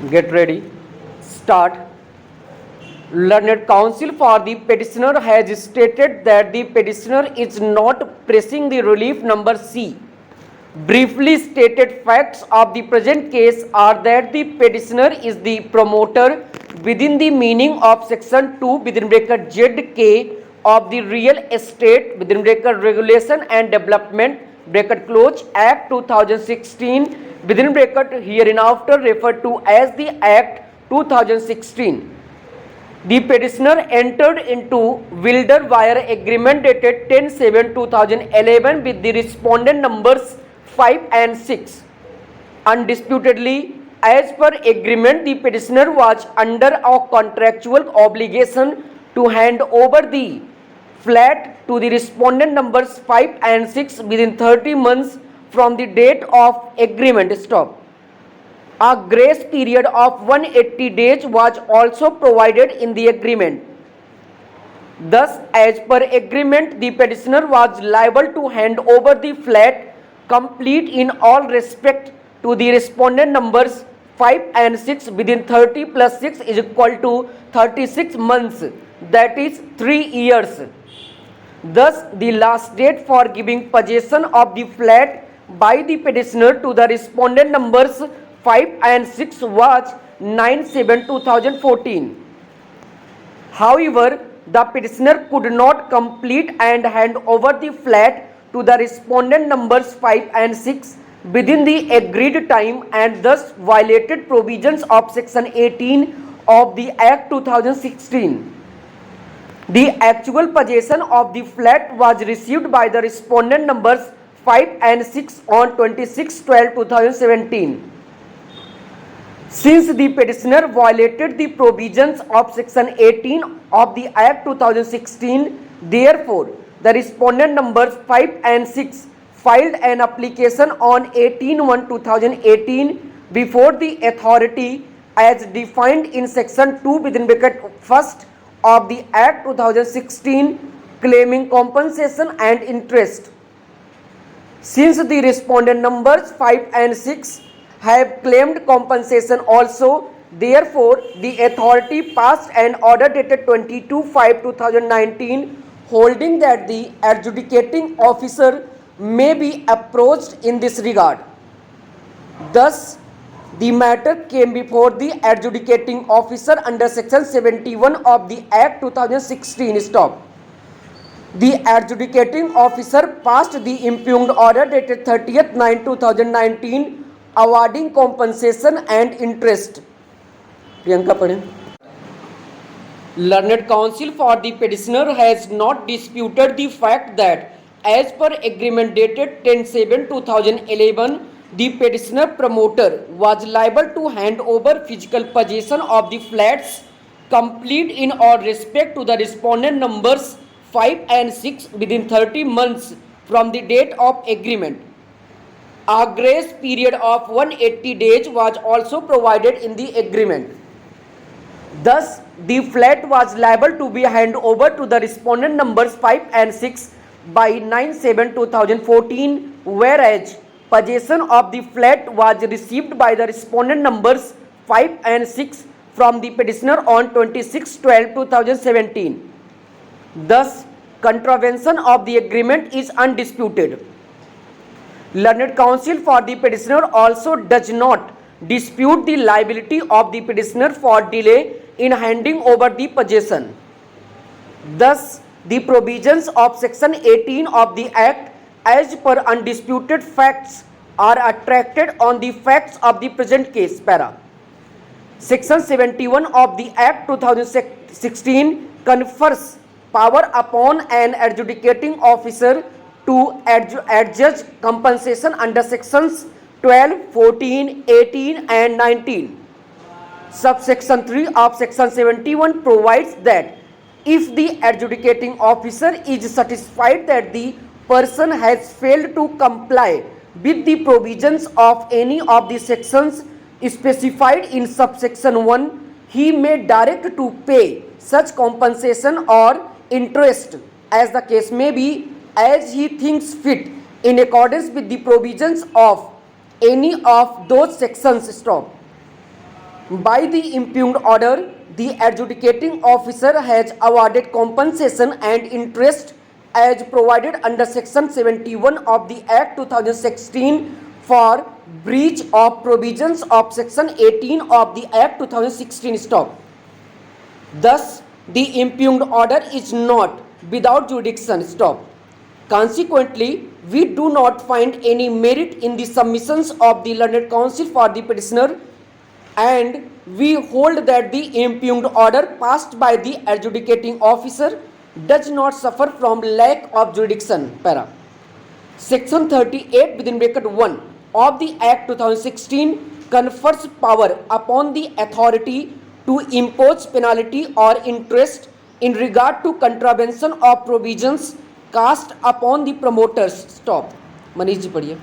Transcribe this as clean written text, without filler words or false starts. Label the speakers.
Speaker 1: Get ready. Start. Learned counsel for the petitioner has stated that the petitioner is not pressing the relief number C. Briefly stated facts of the present case are that the petitioner is the promoter within the meaning of section 2 within bracket ZK of the Real Estate within bracket Regulation and Development bracket close Act 2016 within bracket hereinafter referred to as the Act 2016. The petitioner entered into Wilder Wire Agreement dated 10/7/2011 with the respondent numbers 5 and 6. Undisputedly, as per agreement, the petitioner was under a contractual obligation to hand over the flat to the respondent numbers 5 and 6 within 30 months from the date of agreement. Stop. A grace period of 180 days was also provided in the agreement. Thus, as per agreement, the petitioner was liable to hand over the flat complete in all respect to the respondent numbers 5 and 6 within 30 plus 6 is equal to 36 months, that is 3 years. Thus, the last date for giving possession of the flat by the petitioner to the respondent numbers 5 and 6 was 9/7/2014. However, the petitioner could not complete and hand over the flat to the respondent numbers 5 and 6 within the agreed time and thus violated provisions of section 18 of the Act 2016. The actual possession of the flat was received by the respondent numbers 5 and 6 on 26/12/2017. Since the petitioner violated the provisions of section 18 of the Act 2016, therefore, the respondent numbers 5 and 6 filed an application on 18/1/2018 before the authority as defined in section 2 within bracket first of the Act 2016 claiming compensation and interest. Since the respondent numbers 5 and 6 have claimed compensation also, therefore, the authority passed an order dated 22/5/2019 holding that the adjudicating officer may be approached in this regard. Thus, the matter came before the adjudicating officer under section 71 of the Act 2016. Stop. The adjudicating officer passed the impugned order dated 30/9/2019 awarding compensation and interest. Priyanka padhe. Learned counsel for the petitioner has not disputed the fact that as per agreement dated 10/7/2011, the petitioner promoter was liable to hand over physical possession of the flats complete in all respect to the respondent numbers 5 and 6 within 30 months from the date of agreement. A grace period of 180 days was also provided in the agreement. Thus, the flat was liable to be handed over to the respondent numbers 5 and 6 by 9/7/2014, whereas possession of the flat was received by the respondent numbers 5 and 6 from the petitioner on 26/12/2017. Thus, contravention of the agreement is undisputed. Learned counsel for the petitioner also does not dispute the liability of the petitioner for delay in handing over the possession. Thus, the provisions of section 18 of the Act as per undisputed facts are attracted on the facts of the present case. Para. Section 71 of the Act 2016 confers power upon an adjudicating officer to adjudge compensation under sections 12, 14, 18 and 19. Subsection 3 of section 71 provides that if the adjudicating officer is satisfied that the person has failed to comply with the provisions of any of the sections specified in subsection 1, he may direct to pay such compensation or interest as the case may be as he thinks fit in accordance with the provisions of any of those sections. Stop. By the impugned order, the adjudicating officer has awarded compensation and interest as provided under Section 71 of the Act 2016 for breach of provisions of Section 18 of the Act 2016. Stop. Thus, the impugned order is not without jurisdiction. Stop. Consequently, we do not find any merit in the submissions of the learned counsel for the petitioner, and we hold that the impugned order passed by the adjudicating officer does not suffer from lack of jurisdiction. Para. Section 38 within bracket 1 of the Act 2016 confers power upon the authority to impose penalty or interest in regard to contravention of provisions cast upon the promoters. Stop. Manish ji पढ़िए.